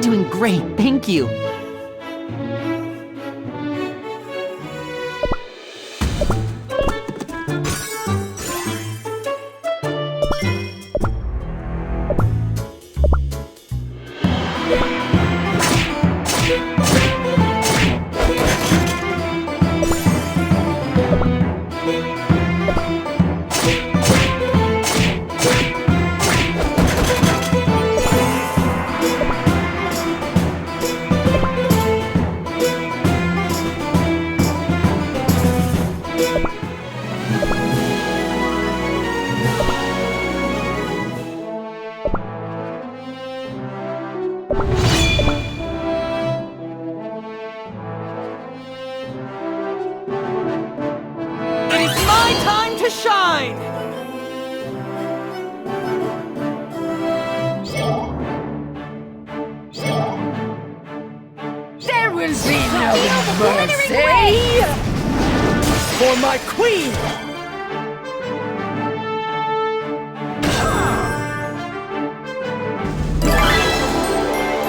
doing great, thank you. Shine! There will be no mercy! For my queen!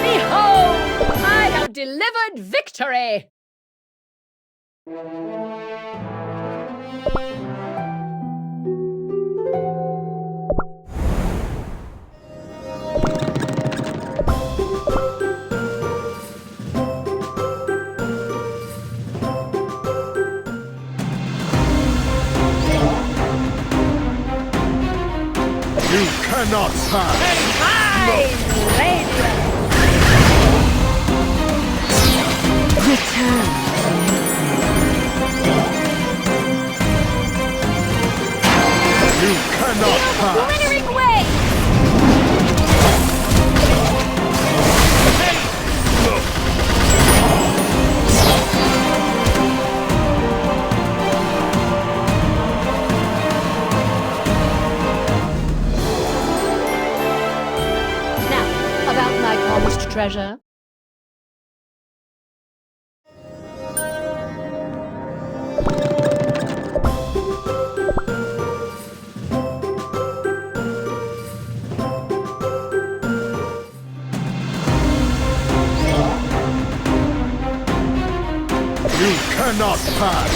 Behold! I have delivered victory! You cannot pass! Return. You cannot pass! Glittering way! Now, about my promised treasure. You cannot pass!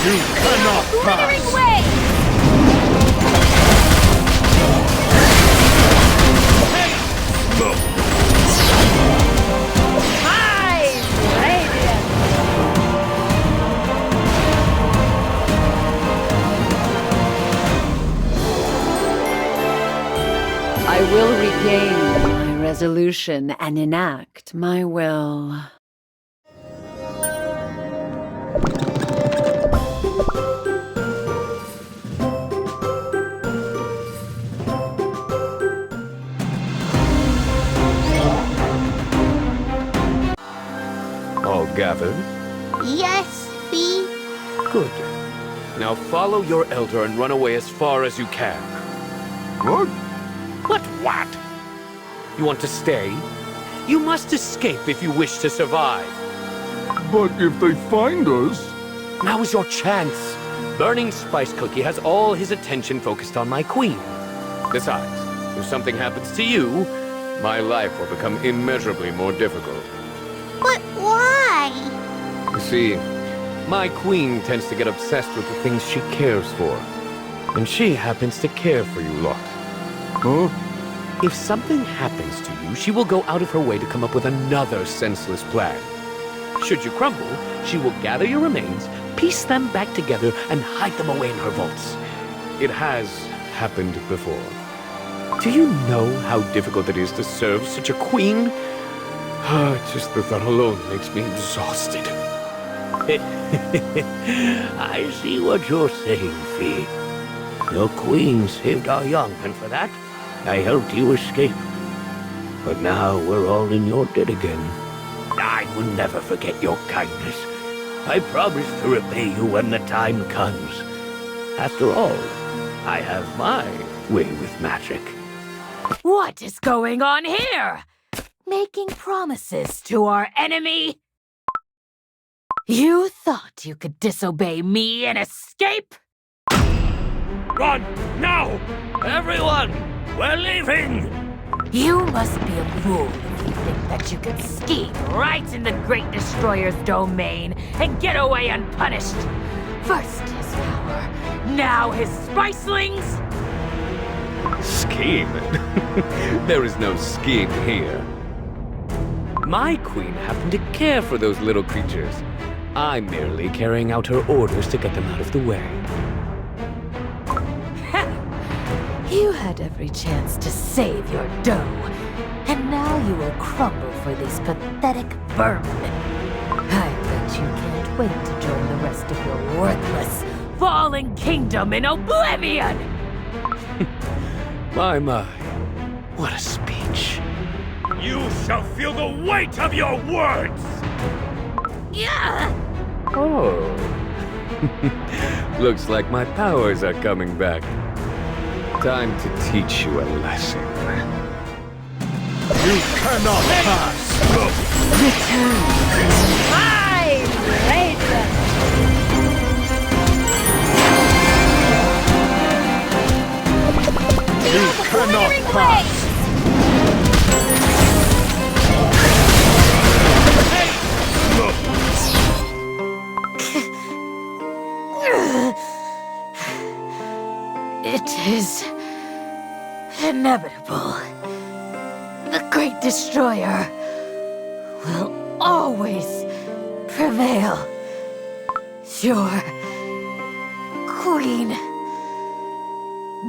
You cannot pass! I will regain my resolution and enact my will. All gathered? Yes, Fee. Good. Now follow your elder and run away as far as you can. What? What? You want to stay? You must escape if you wish to survive. But if they find us... Now is your chance. Burning Spice Cookie has all his attention focused on my queen. Besides, if something happens to you, my life will become immeasurably more difficult. But why? You see, my queen tends to get obsessed with the things she cares for. And she happens to care for you lot. Huh? If something happens to you, she will go out of her way to come up with another senseless plan. Should you crumble, she will gather your remains, piece them back together, and hide them away in her vaults. It has happened before. Do you know how difficult it is to serve such a queen? Just the thought alone makes me exhausted. I see what you're saying, Fee. Your queen saved our young, and for that, I helped you escape. But now we're all in your debt again. I will never forget your kindness. I promise to repay you when the time comes. After all, I have my way with magic. What is going on here? Making promises to our enemy? You thought you could disobey me and escape? Run! Now! Everyone! We're leaving! You must be a fool if you think that you can scheme right in the Great Destroyer's domain and get away unpunished. First his power, now his spicelings. Scheme? There is no scheme here. My queen happened to care for those little creatures. I'm merely carrying out her orders to get them out of the way. You had every chance to save your dough, and now you will crumble for these pathetic vermin. I bet you can't wait to join the rest of your worthless, fallen kingdom in oblivion! My, what a speech. You shall feel the weight of your words! Yeah! Oh. Looks like my powers are coming back. Time to teach you a lesson. You cannot pass! Return. My radiant! You cannot pass! It is inevitable. The Great Destroyer will always prevail. Your queen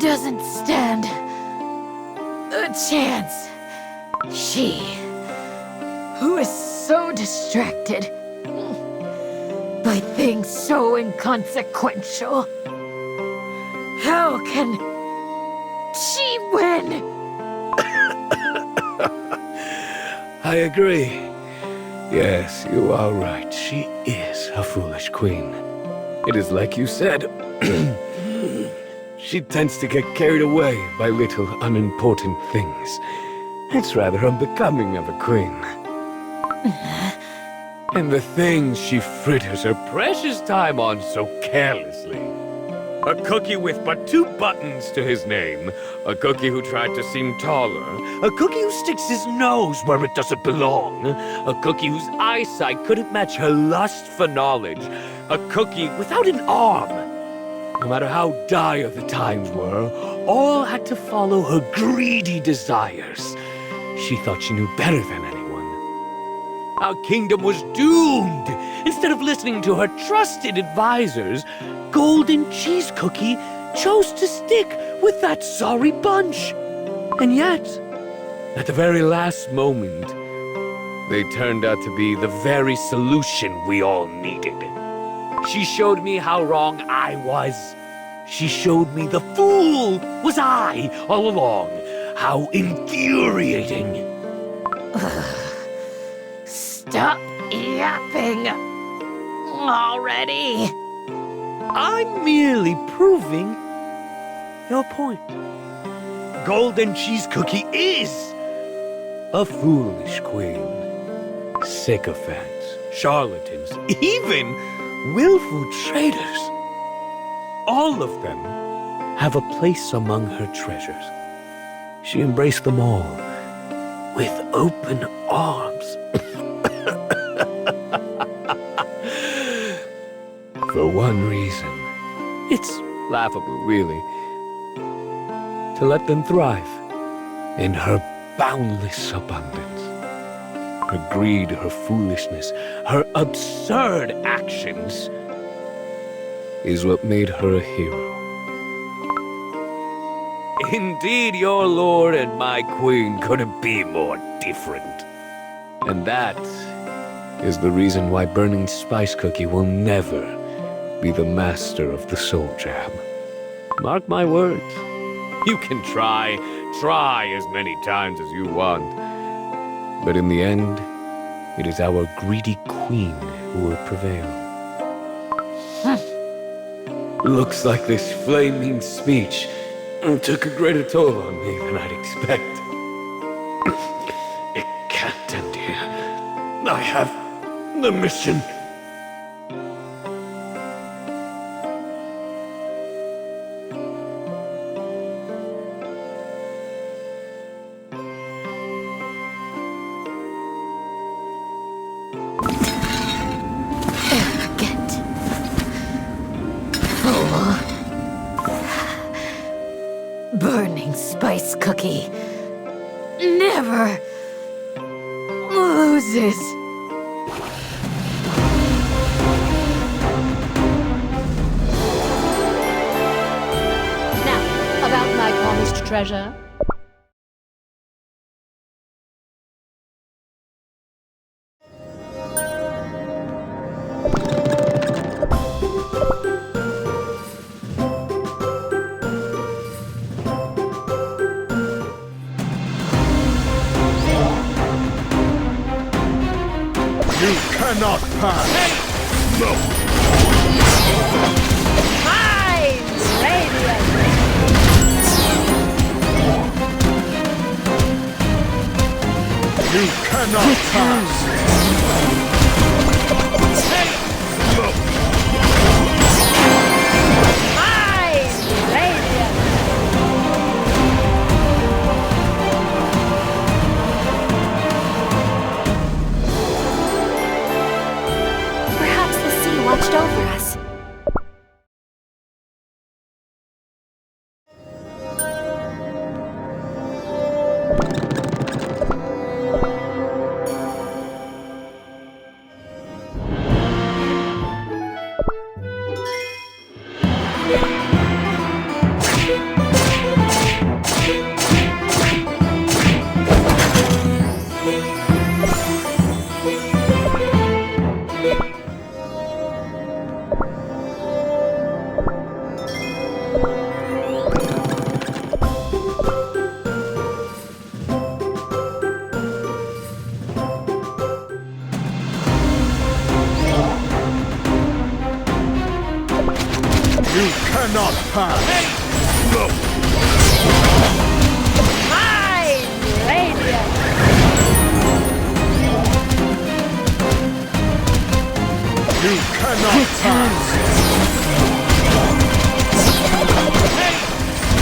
doesn't stand a chance. She, who is so distracted by things so inconsequential, how can she win? I agree. Yes, you are right. She is a foolish queen. It is like you said. She tends to get carried away by little unimportant things. It's rather unbecoming of a queen. And the things she fritters her precious time on so carelessly. A cookie with but 2 buttons to his name. A cookie who tried to seem taller. A cookie who sticks his nose where it doesn't belong. A cookie whose eyesight couldn't match her lust for knowledge. A cookie without an arm. No matter how dire the times were, all had to follow her greedy desires. She thought she knew better than anyone. Our kingdom was doomed. Instead of listening to her trusted advisors, Golden Cheese Cookie chose to stick with that sorry bunch. And yet, at the very last moment, they turned out to be the very solution we all needed. She showed me how wrong I was. She showed me the fool was I all along. How infuriating. Stop yapping already. I'm merely proving your point. Golden Cheese Cookie is a foolish queen. Sycophants, charlatans, even willful traitors. All of them have a place among her treasures. She embraced them all with open arms. For one reason. It's laughable, really. To let them thrive in her boundless abundance. Her greed, her foolishness, her absurd actions is what made her a hero. Indeed, your lord and my queen couldn't be more different. And that is the reason why Burning Spice Cookie will never be the master of the Soul Jam. Mark my words. You can try as many times as you want. But in the end, it is our greedy queen who will prevail. Looks like this flaming speech took a greater toll on me than I'd expect. It can't end here. I have the mission spice cookie never loses. Now, about my promised treasure. You cannot pass! No! Mine, radiant! You cannot pass! No! Mine, radiant! Perhaps the sea watched over us. You cannot pass! No! Mine, radiant! You cannot pass!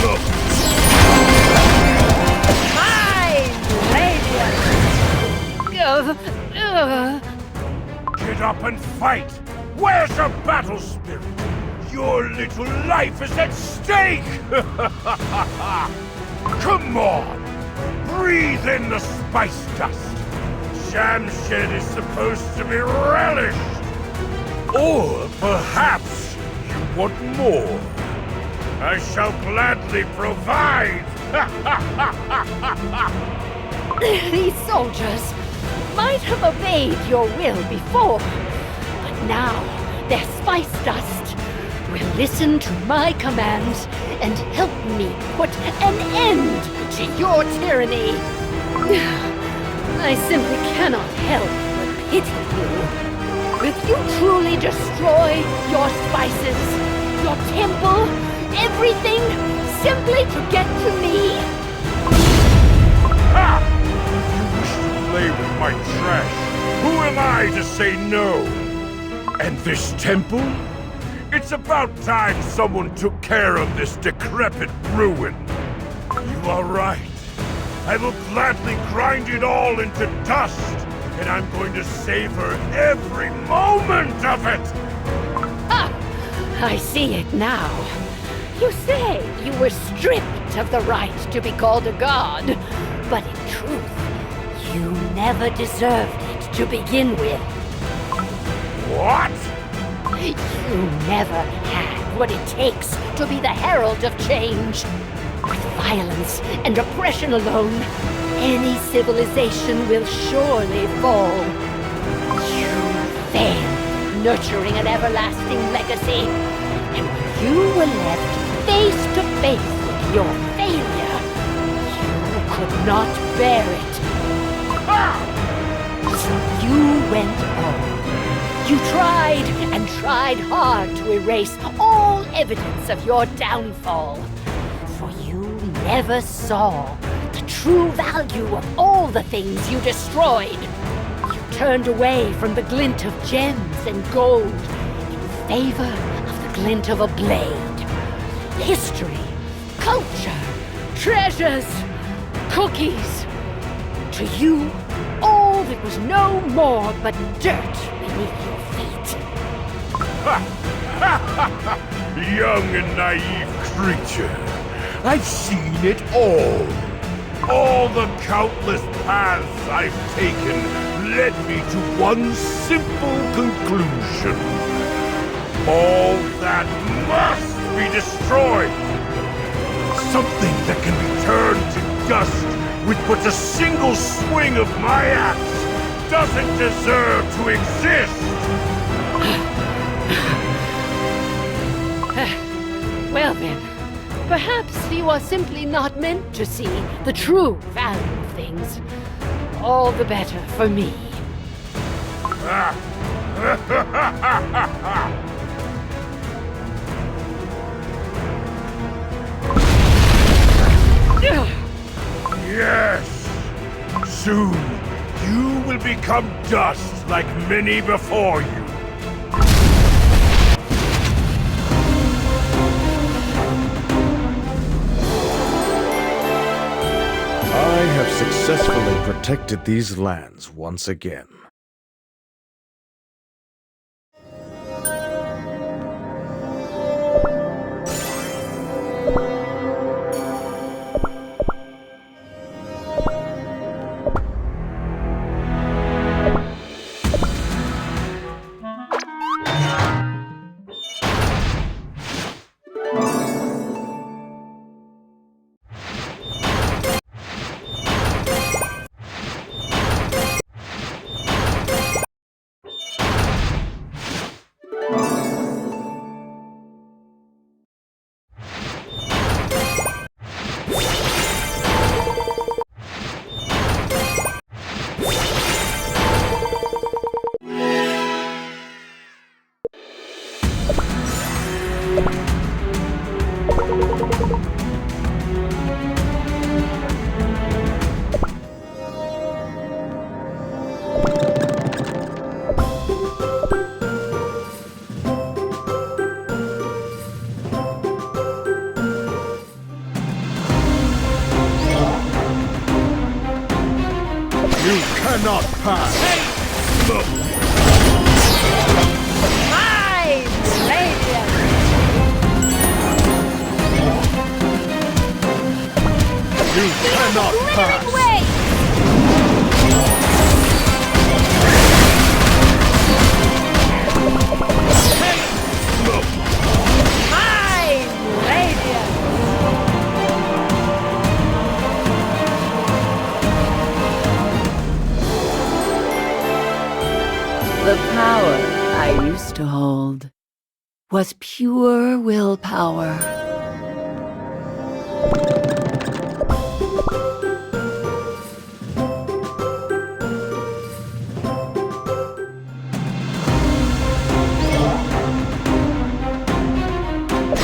No! Mine, radiant! Get up and fight! Where's your battle spirit? Your little life is at stake! Come on! Breathe in the spice dust! Shamshed is supposed to be relished! Or perhaps you want more? I shall gladly provide! These soldiers might have obeyed your will before, but now their spice dust will listen to my commands and help me put an end to your tyranny. I simply cannot help but pity you. Will you truly destroy your spices, your temple, everything, simply to get to me? Ha! You wish to play with my trash. Who am I to say no? And this temple? It's about time someone took care of this decrepit ruin. You are right. I will gladly grind it all into dust, and I'm going to savor every moment of it! Ah, I see it now. You say you were stripped of the right to be called a god, but in truth, you never deserved it to begin with. What? You never had what it takes to be the herald of change. With violence and oppression alone, any civilization will surely fall. You failed nurturing an everlasting legacy, and when you were left face to face with your failure, you could not bear it. So you went on. You tried and tried hard to erase all evidence of your downfall. For you never saw the true value of all the things you destroyed. You turned away from the glint of gems and gold in favor of the glint of a blade. History, culture, treasures, cookies. To you, all that was no more but dirt beneath your feet. Young and naive creature. I've seen it all. All the countless paths I've taken led me to one simple conclusion. All that must be destroyed. Something that can be turned to dust with but a single swing of my axe doesn't deserve to exist. Well then, perhaps you are simply not meant to see the true value of things. All the better for me. Yes! Soon, you will become dust like many before you. I have successfully protected these lands once again. You cannot pass! My radiant! You cannot pass! My radiant! The power I used to hold was pure willpower.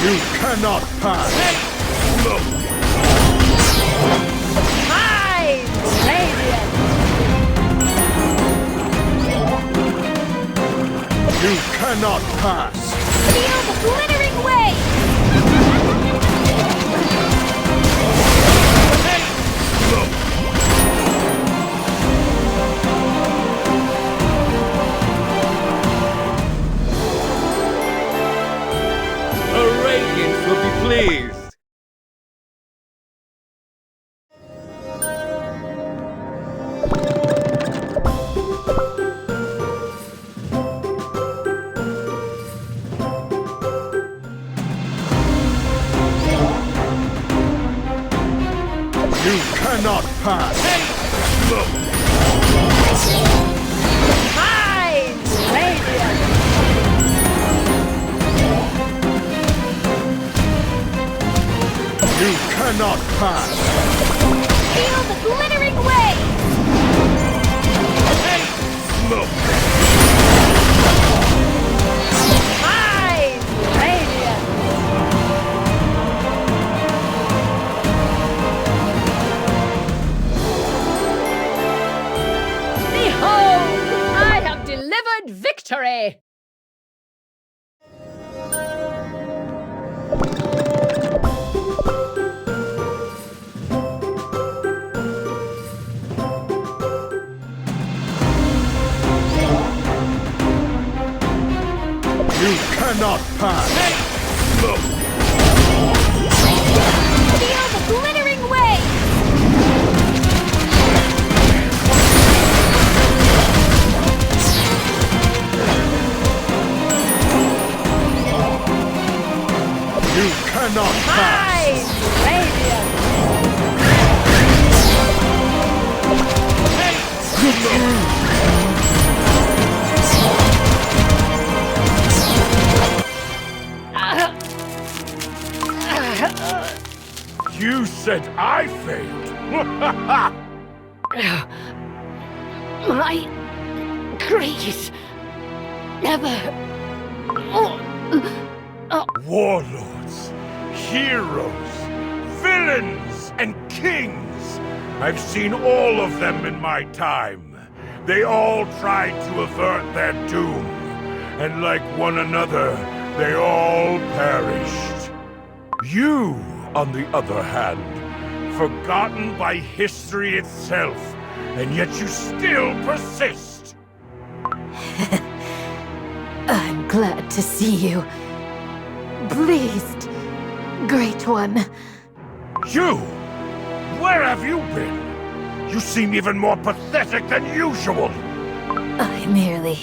You cannot pass! My radiant! You cannot pass! Feel the glittering wave! The Radiants will be pleased. You cannot pass! My radiant! You cannot pass! Feel the glittering wave! My radiant! Behold! I have delivered victory! You cannot pass! Feel You cannot pass! You said I failed! My greed never. Warlords, heroes, villains, and kings! I've seen all of them in my time. They all tried to avert their doom, and like one another, they all perished. You, on the other hand, forgotten by history itself, and yet you still persist! I'm glad to see you. Pleased, Great One. You! Where have you been? You seem even more pathetic than usual! I merely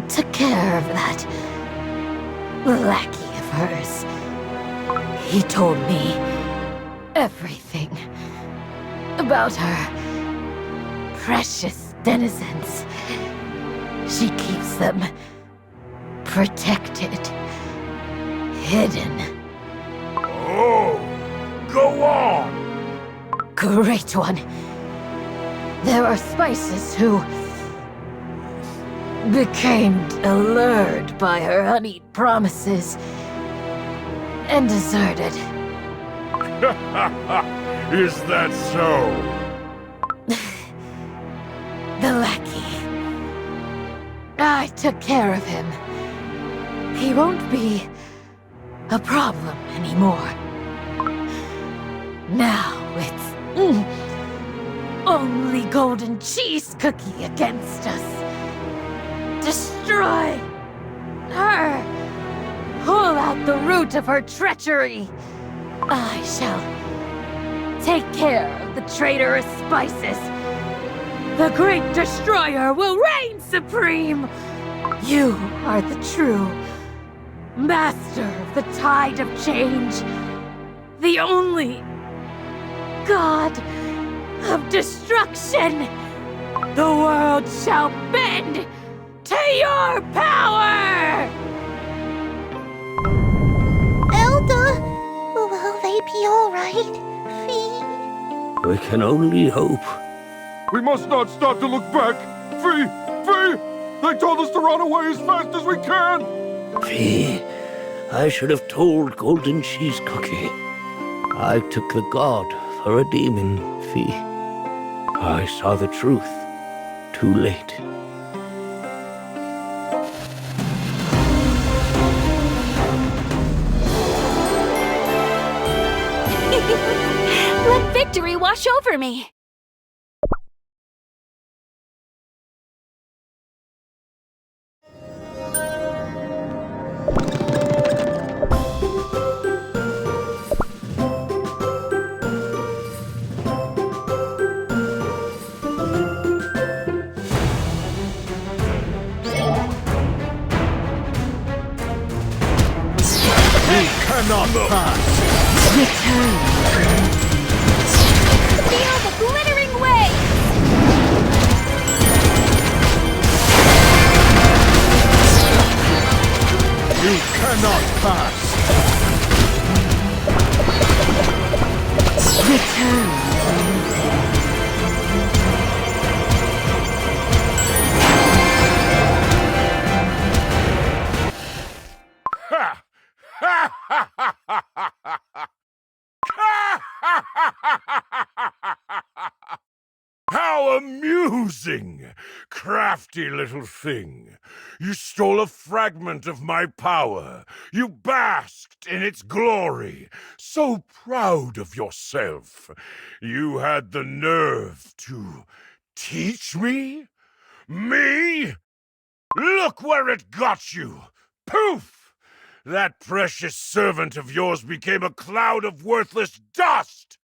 took care of that lackey of hers. He told me everything about her precious denizens. She keeps them protected, hidden. Oh! Go on! Great One, there are spices who became allured by her honeyed promises and deserted. Is that so? The lackey. I took care of him. He won't be a problem anymore. Now it's only golden cheese cookie against us. Destroy her. Pull out the root of her treachery. I shall take care of the traitorous spices. The great destroyer will reign supreme. You are the true master of the tide of change. The only God of destruction. The world shall bend to your power! Elda, will they be all right, Fee? We can only hope. We must not stop to look back! Fee! Fee! They told us to run away as fast as we can! Fee, I should have told Golden Cheese Cookie. I took the god for a demon, Fee. I saw the truth too late. Let victory wash over me. Cannot pass! Feel the glittering waves! You cannot pass! Ha! Ha ha ha ha ha ha! How amusing! Crafty little thing. You stole a fragment of my power. You basked in its glory. So proud of yourself. You had the nerve to teach me? Me? Look where it got you! Poof! That precious servant of yours became a cloud of worthless dust!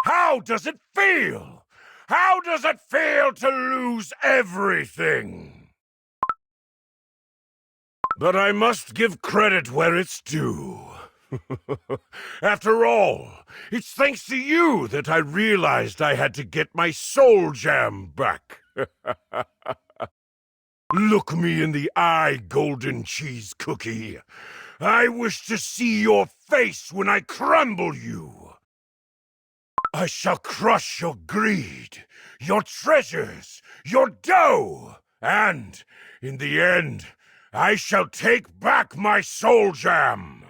How does it feel? How does it feel to lose everything? But I must give credit where it's due. After all, it's thanks to you that I realized I had to get my soul gem back. Look me in the eye, golden cheese cookie. I wish to see your face when I crumble you. I shall crush your greed, your treasures, your dough, and, in the end, I shall take back my soul gem.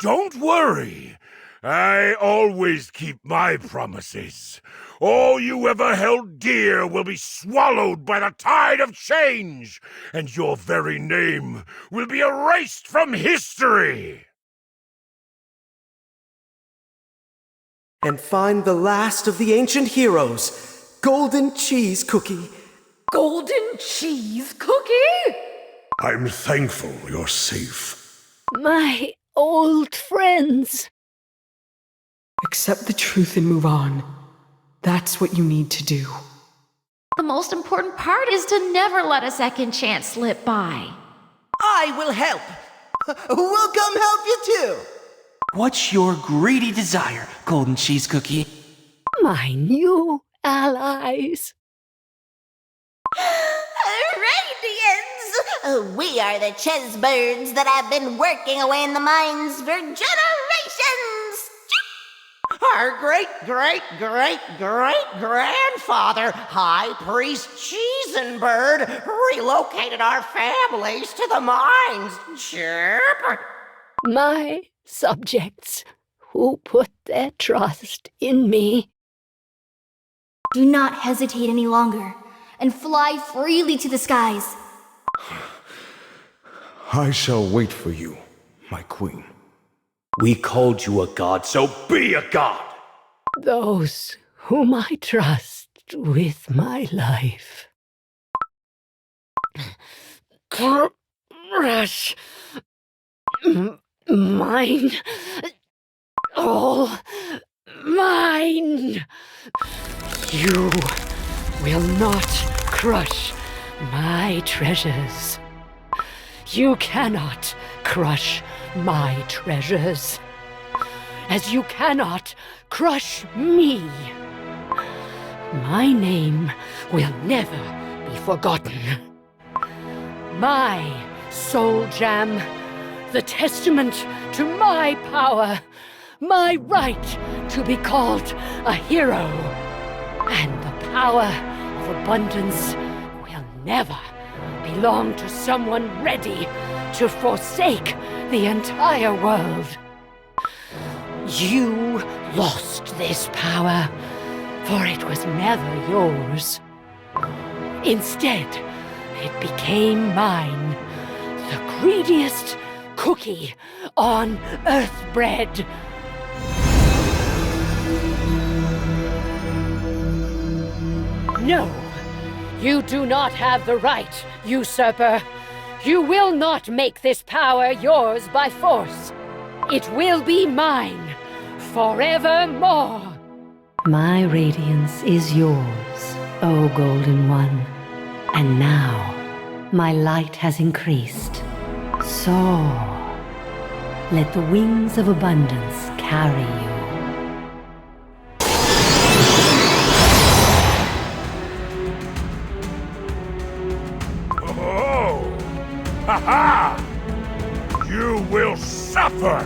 Don't worry. I always keep my promises. All you ever held dear will be swallowed by the tide of change, and your very name will be erased from history. And find the last of the ancient heroes, Golden Cheese Cookie. Golden cheese cookie? I'm thankful you're safe. My old friends. Accept the truth and move on. That's what you need to do. The most important part is to never let a second chance slip by. I will help. We'll come help you too. What's your greedy desire, Golden Cheese Cookie? My new allies. Radians! We are the chess birds that have been working away in the mines for generations! Our great-great-great-great-grandfather, High Priest Cheesenbird, relocated our families to the mines. Chirp! My subjects who put their trust in me. Do not hesitate any longer, and fly freely to the skies. I shall wait for you, my queen. We called you a god, so be a god! Those whom I trust with my life. Crush. Mine. All mine. You will not crush my treasures. You cannot crush my treasures, as you cannot crush me. My name will never be forgotten. My soul gem, the testament to my power, my right to be called a hero, and the power of abundance will never belong to someone ready to forsake the entire world. You lost this power, for it was never yours. Instead, it became mine, the greediest cookie on Earthbread. No, you do not have the right, usurper. You will not make this power yours by force. It will be mine, forevermore. My radiance is yours, O Golden One. And now, my light has increased. Soar. Let the wings of abundance carry you. Ha-ha! You will suffer!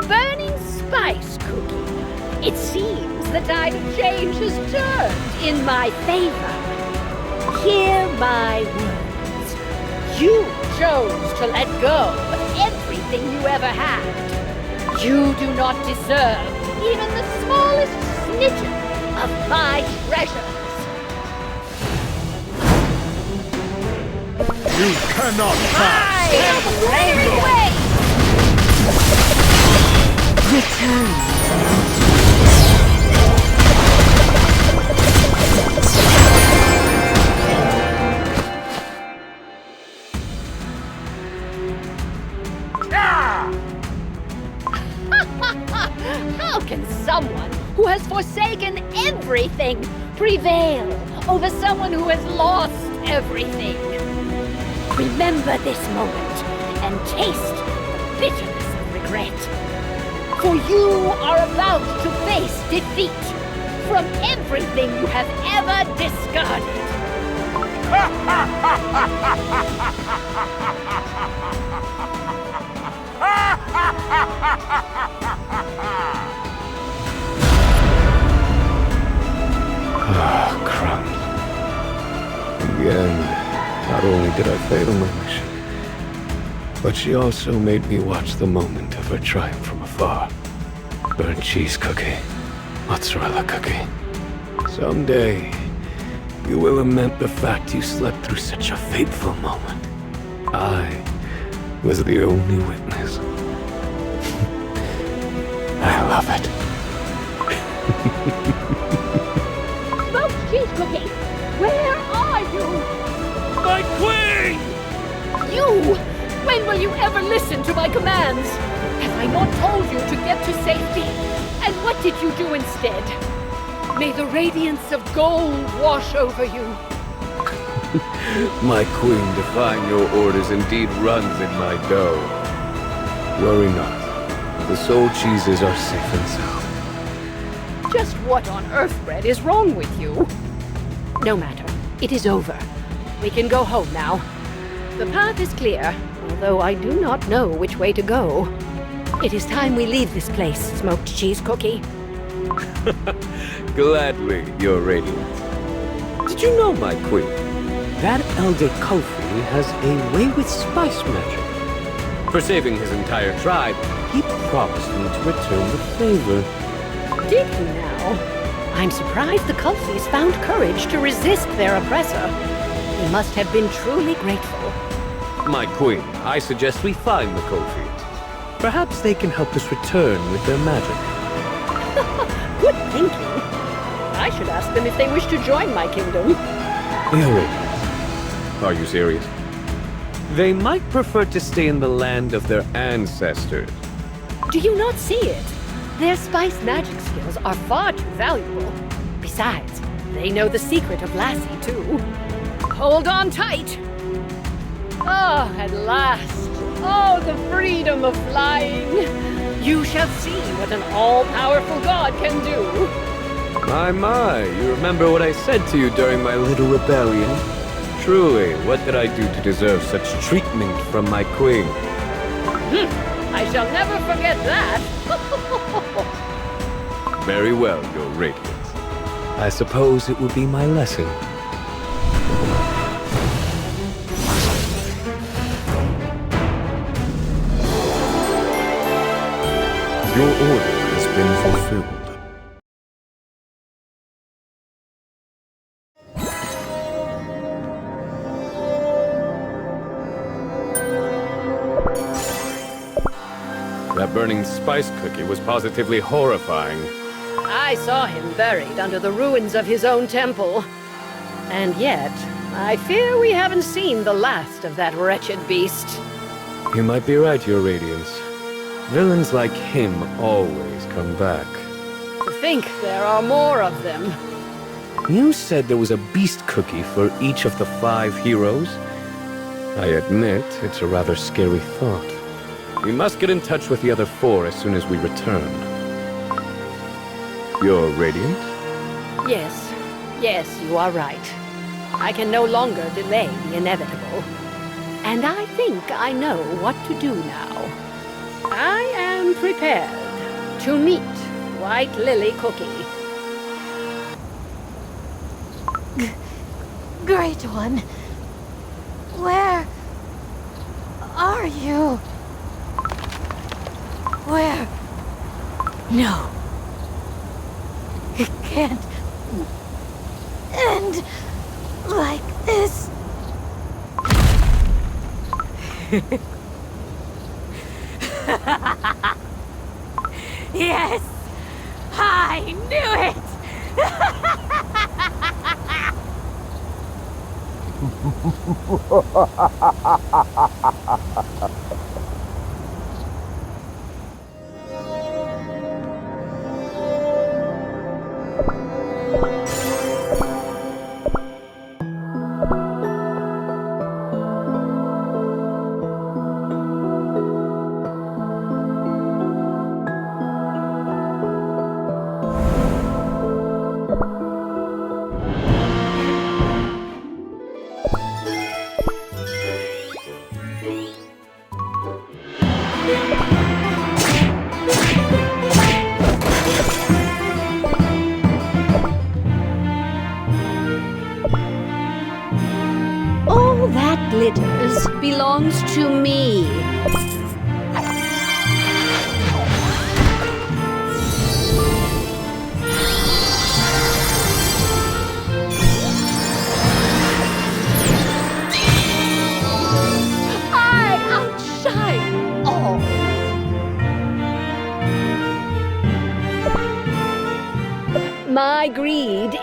Burning spice cookie. It seems the tide of change has turned in my favor. Hear my words. You chose to let go of everything you ever had. You do not deserve even the smallest snitch of my treasures. You cannot pass! Return. How can someone who has forsaken everything prevail over someone who has lost everything? Remember this moment and taste the bitterness of regret. For you are about to face defeat from everything you have ever discarded. Ah, crumbs. In the end, not only did I fail my mission, but she also made me watch the moment of her triumph from afar. Burnt cheese cookie, mozzarella cookie. Someday, you will lament the fact you slept through such a fateful moment. I was the only witness. I love it. Smoked cheese cookie, where are you? My queen! You! When will you ever listen to my commands? Have I not told you to get to safety? And what did you do instead? May the radiance of gold wash over you. My queen defying your orders indeed runs in my dough. Worry not. The soul cheeses are safe and sound. Just what on earth, Bread, is wrong with you? No matter. It is over. We can go home now. The path is clear, although I do not know which way to go. It is time we leave this place, Smoked Cheese Cookie. Gladly, Your Radiance. Did you know, my queen, that Elder Kofi has a way with spice magic? For saving his entire tribe, he promised me to return the favor. Did he now? I'm surprised the Kulfis found courage to resist their oppressor. He must have been truly grateful. My queen, I suggest we find the Kofi. Perhaps they can help us return with their magic. Good thinking. I should ask them if they wish to join my kingdom. Your Radiance. Are you serious? They might prefer to stay in the land of their ancestors. Do you not see it? Their spice magic skills are far too valuable. Besides, they know the secret of Lassie, too. Hold on tight! Ah, at last! Oh, the freedom of flying! You shall see what an all-powerful god can do! My, you remember what I said to you during my little rebellion? Truly, what did I do to deserve such treatment from my queen? I shall never forget that! Very well, Your Radiance. I suppose it will be my lesson. Your order has been fulfilled. That burning spice cookie was positively horrifying. I saw him buried under the ruins of his own temple. And yet, I fear we haven't seen the last of that wretched beast. You might be right, Your Radiance. Villains like him always come back. To think there are more of them. You said there was a beast cookie for each of the 5 heroes? I admit, it's a rather scary thought. We must get in touch with the other 4 as soon as we return. You're radiant? Yes, you are right. I can no longer delay the inevitable. And I think I know what to do now. I am prepared to meet White Lily Cookie. Great One, where are you? Where? No. It can't end like this. Yes! I knew it!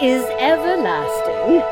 is everlasting.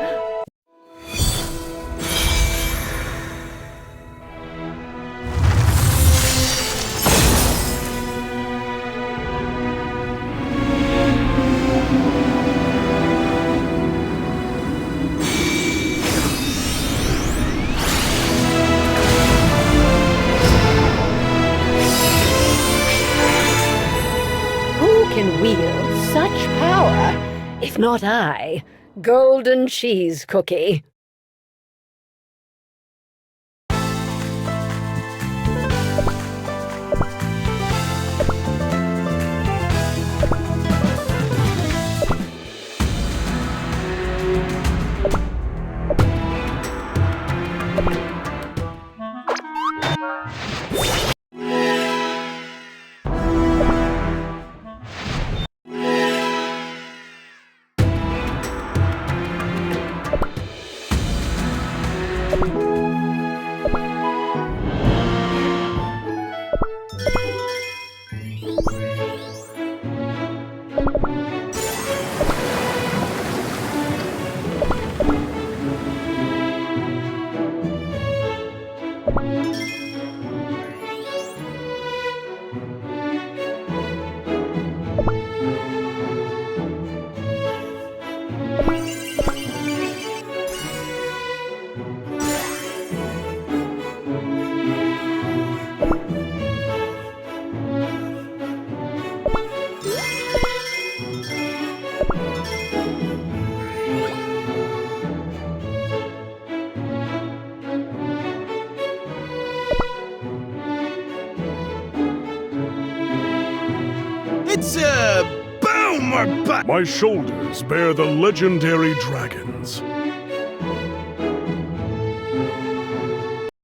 Who can wield such power, if not I, Golden Cheese Cookie? It's a boom or but. My shoulders bear the legendary dragons.